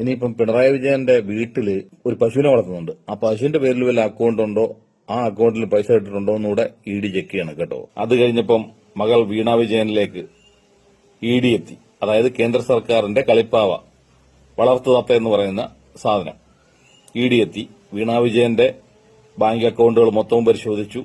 ഇനിയിപ്പം പിണറായി വിജയന്റെ വീട്ടില് ഒരു പശുവിനെ വളർത്തുന്നുണ്ട്. ആ പശുവിന്റെ പേരിൽ വല്ല അക്കൗണ്ട് ഉണ്ടോ, ആ അക്കൗണ്ടിൽ പൈസ ഇട്ടിട്ടുണ്ടോ എന്നൂടെ ഇ ഡി ചെക്ക് ചെയ്യണം കേട്ടോ. അത് കഴിഞ്ഞപ്പം മകൾ വീണ വിജയനിലേക്ക് ഇ ഡി എത്തി. അതായത് കേന്ദ്ര സർക്കാരിന്റെ കളിപ്പാവ വളർത്തുതത്ത എന്ന് പറയുന്ന സാധനം ഇ ഡി എത്തി. വീണ വിജയന്റെ ബാങ്ക് അക്കൗണ്ടുകൾ മൊത്തവും പരിശോധിച്ചു.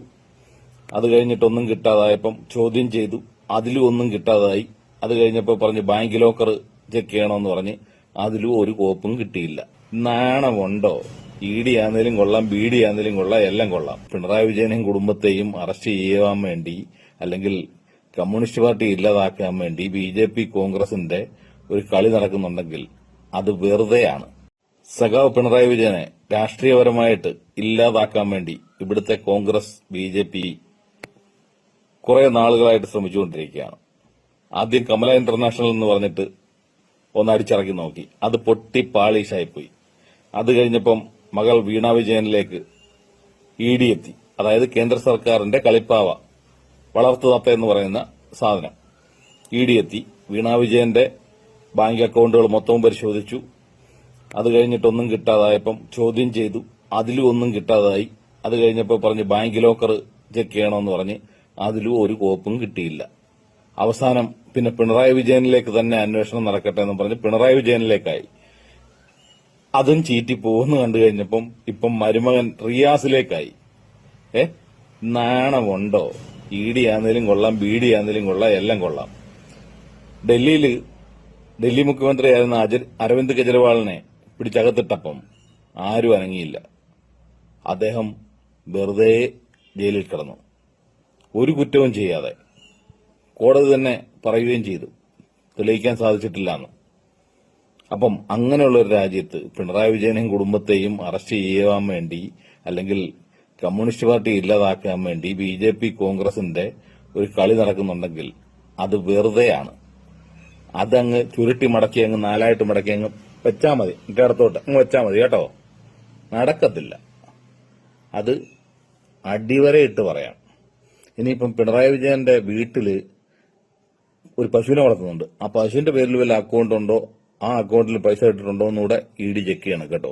അത് കഴിഞ്ഞിട്ടൊന്നും കിട്ടാതായപ്പം ചോദ്യം ചെയ്തു. അതിലും ഒന്നും കിട്ടാതായി. അത് കഴിഞ്ഞപ്പോൾ പറഞ്ഞ് ബാങ്ക് ലോക്കർ ചെക്ക് ചെയ്യണമെന്ന് പറഞ്ഞ് അതിലും ഒരു കോപ്പും കിട്ടിയില്ല. നാണമുണ്ടോ? ഇ ഡി ആണെങ്കിലും കൊള്ളാം, ബി ഡി ആണെങ്കിലും കൊള്ളാം, എല്ലാം കൊള്ളാം. പിണറായി വിജയനെയും കുടുംബത്തെയും അറസ്റ്റ് ചെയ്യാൻ വേണ്ടി, അല്ലെങ്കിൽ കമ്മ്യൂണിസ്റ്റ് പാർട്ടി ഇല്ലാതാക്കാൻ വേണ്ടി ബി.ജെ.പി. കോൺഗ്രസിന്റെ ഒരു കളി നടക്കുന്നുണ്ടെങ്കിൽ അത് വെറുതെയാണ്. സഖാവ് പിണറായി വിജയനെ രാഷ്ട്രീയപരമായിട്ട് ഇല്ലാതാക്കാൻ വേണ്ടി ഇവിടുത്തെ കോൺഗ്രസ്, ബി.ജെ.പി. കുറെ നാളുകളായിട്ട് ശ്രമിച്ചുകൊണ്ടിരിക്കുകയാണ്. ആദ്യം കമല ഇന്റർനാഷണൽ എന്ന് പറഞ്ഞിട്ട് ഒന്ന് അടിച്ചിറക്കി നോക്കി. അത് പൊട്ടി പാളീഷായിപ്പോയി. അത് കഴിഞ്ഞപ്പം മകൾ വീണ വിജയനിലേക്ക് ഇ ഡി എത്തി. അതായത് കേന്ദ്ര സർക്കാരിന്റെ കളിപ്പാവ വളർത്തുതത്ത എന്ന് പറയുന്ന സാധനം ഇ ഡി എത്തി. വീണ വിജയന്റെ ബാങ്ക് അക്കൗണ്ടുകൾ മൊത്തവും പരിശോധിച്ചു. അത് കഴിഞ്ഞിട്ടൊന്നും കിട്ടാതായപ്പം ചോദ്യം ചെയ്തു. അതിലും ഒന്നും കിട്ടാതായി. അത് കഴിഞ്ഞപ്പോൾ പറഞ്ഞ് ബാങ്ക് ലോക്കർ ചെക്ക് ചെയ്യണമെന്ന് പറഞ്ഞ് അതിലും ഒരു കോപ്പും കിട്ടിയില്ല. അവസാനം പിന്നെ പിണറായി വിജയനിലേക്ക് തന്നെ അന്വേഷണം നടക്കട്ടെ എന്ന് പറഞ്ഞ് പിണറായി വിജയനിലേക്കായി. അതും ചീറ്റിപ്പോന്ന് കണ്ടു കഴിഞ്ഞപ്പം ഇപ്പം മരുമകൻ റിയാസിലേക്കായി. നാണമുണ്ടോ? ഇ ഡി ആണെങ്കിലും കൊള്ളാം, ബി ഡി ആണെങ്കിലും കൊള്ളാം, എല്ലാം കൊള്ളാം. ഡൽഹി മുഖ്യമന്ത്രിയായിരുന്ന അരവിന്ദ് കെജ്രിവാളിനെ പിടിച്ചകത്തിട്ടപ്പം ആരും അനങ്ങിയില്ല. അദ്ദേഹം വെറുതെ ജയിലിൽ കിടന്നു, ഒരു കുറ്റവും ചെയ്യാതെ. കോടതി തന്നെ പറയുകയും ചെയ്തു തെളിയിക്കാൻ സാധിച്ചിട്ടില്ല എന്ന്. അപ്പം അങ്ങനെയുള്ള ഒരു രാജ്യത്ത് പിണറായി വിജയനെയും കുടുംബത്തെയും അറസ്റ്റ് ചെയ്യാൻ വേണ്ടി, അല്ലെങ്കിൽ കമ്മ്യൂണിസ്റ്റ് പാർട്ടി ഇല്ലാതാക്കാൻ വേണ്ടി ബി.ജെ.പി. കോൺഗ്രസിന്റെ ഒരു കളി നടക്കുന്നുണ്ടെങ്കിൽ അത് വെറുതെയാണ്. അതങ്ങ് ചുരുട്ടി മടക്കി അങ്ങ് നാലായിട്ട് മടക്കി അങ്ങ് വെച്ചാൽ മതി, എന്റെ അടുത്തോട്ട് അങ്ങ് വെച്ചാൽ മതി കേട്ടോ. നടക്കത്തില്ല. അത് അടിവരയിട്ട് പറയാം. ഇനിയിപ്പം പിണറായി വിജയന്റെ വീട്ടില് ഒരു പശുവിനെ വളർത്തുന്നുണ്ട്. ആ പശുവിന്റെ പേരിൽ വല്ല അക്കൗണ്ട് ഉണ്ടോ, ആ അക്കൗണ്ടിൽ പൈസ ഇട്ടിട്ടുണ്ടോ എന്നൂടെ ഇ ഡി ചെക്ക് ചെയ്യണം കേട്ടോ.